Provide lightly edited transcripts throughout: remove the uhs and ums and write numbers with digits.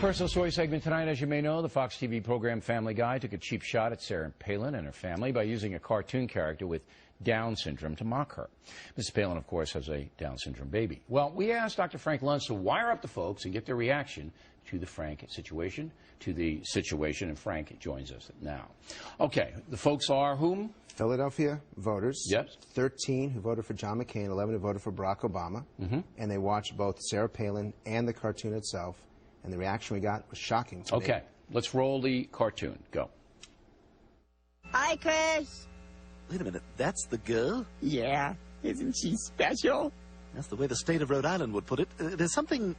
Personal story segment tonight. As you may know, the Fox TV program Family Guy took a cheap shot at Sarah Palin and her family by using a cartoon character with Down syndrome to mock her. Mrs. Palin, of course, has a Down syndrome baby. Well, we asked Dr. Frank Luntz to wire up the folks and get their reaction to the Frank situation, and Frank joins us now. Okay, the folks are whom? Philadelphia voters. Yes. 13 who voted for John McCain, 11 who voted for Barack Obama. And they watched both Sarah Palin and the cartoon itself. And the reaction we got was shocking to me. Okay, let's roll the cartoon. Go. Hi, Chris. Wait a minute, that's the girl? Yeah, isn't she special? That's the way the state of Rhode Island would put it. There's something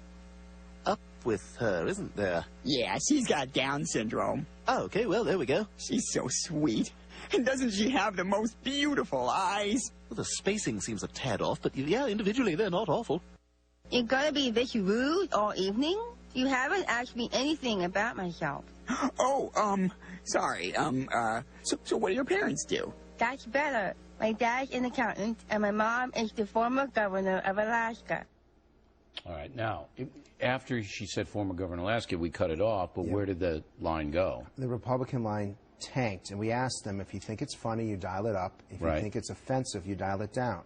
up with her, isn't there? Yeah, she's got Down syndrome. Oh, okay, well, there we go. She's so sweet. And doesn't she have the most beautiful eyes? Well, the spacing seems a tad off, but yeah, individually they're not awful. You're gonna be this rude all evening? You haven't asked me anything about myself. Oh, sorry, so what do your parents do? That's better. My dad's an accountant, and my mom is the former governor of Alaska. All right, now, after she said former governor of Alaska, we cut it off, but where did the line go? The Republican line tanked, and we asked them, if you think it's funny, you dial it up. If you think it's offensive, you dial it down.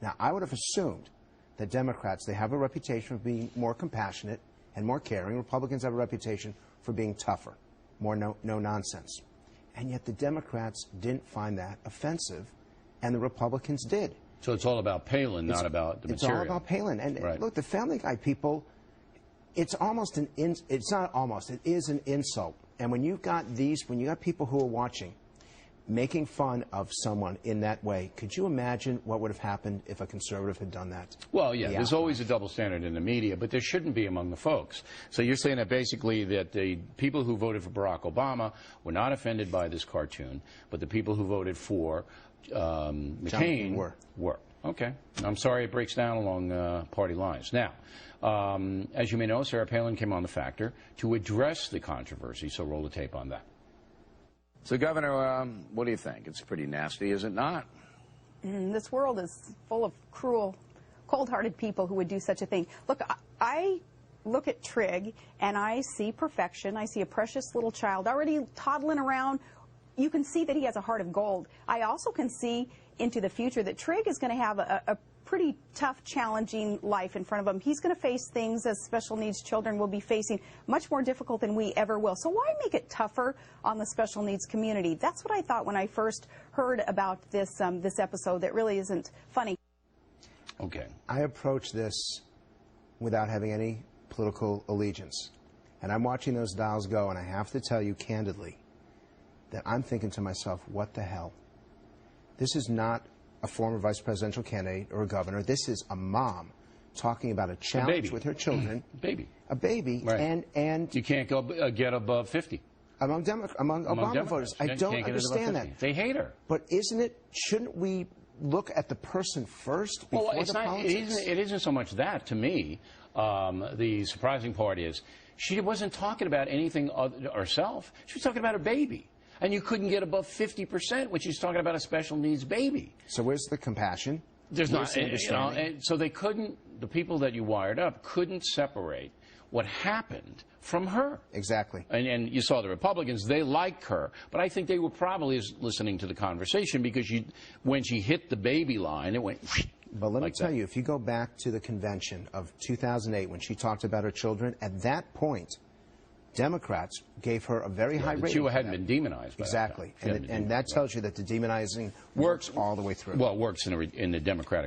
Now, I would have assumed that Democrats, they have a reputation of being more compassionate and more caring. Republicans have a reputation for being tougher, more no-nonsense. And yet the Democrats didn't find that offensive, and the Republicans did. So it's all about Palin, not about the material. It's all about Palin. And look, the Family Guy people, it's almost it's not almost, it is an insult. And when you've got when you got people who are watching, making fun of someone in that way, could you imagine what would have happened if a conservative had done that? Well, yeah, there's always a double standard in the media, but there shouldn't be among the folks. So you're saying that basically that the people who voted for Barack Obama were not offended by this cartoon, but the people who voted for McCain were. Okay. I'm sorry it breaks down along party lines. Now, as you may know, Sarah Palin came on The Factor to address the controversy, so roll the tape on that. So, Governor, what do you think? It's pretty nasty, is it not? This world is full of cruel, cold-hearted people who would do such a thing. Look, I look at Trig, and I see perfection. I see a precious little child already toddling around. You can see that he has a heart of gold. I also can see into the future that Trig is going to have a pretty tough, challenging life in front of him. He's going to face things, as special needs children will be facing, much more difficult than we ever will. So why make it tougher on the special needs community? That's what I thought when I first heard about this this episode that really isn't funny. Okay. I approach this without having any political allegiance. And I'm watching those dials go, and I have to tell you candidly that I'm thinking to myself, what the hell? This is not a former vice presidential candidate or a governor. This is a mom talking about a challenge with her children. A baby. Right. And you can't go get above 50. Among Obama voters. I don't understand that. They hate her. But shouldn't we look at the person first before the politics? It isn't so much that, to me. The surprising part is she wasn't talking about anything herself. She was talking about her baby. And you couldn't get above 50% when she's talking about a special needs baby. So where's the compassion? There's not. And so they couldn't, the people that you wired up couldn't separate what happened from her. Exactly. And you saw the Republicans, they liked her. But I think they were probably listening to the conversation because when she hit the baby line, it went But let me tell you, if you go back to the convention of 2008 when she talked about her children, at that point, Democrats gave her a very high rating. She hadn't been demonized by Exactly. And that tells you that the demonizing works all the way through. Well, it works in the Democratic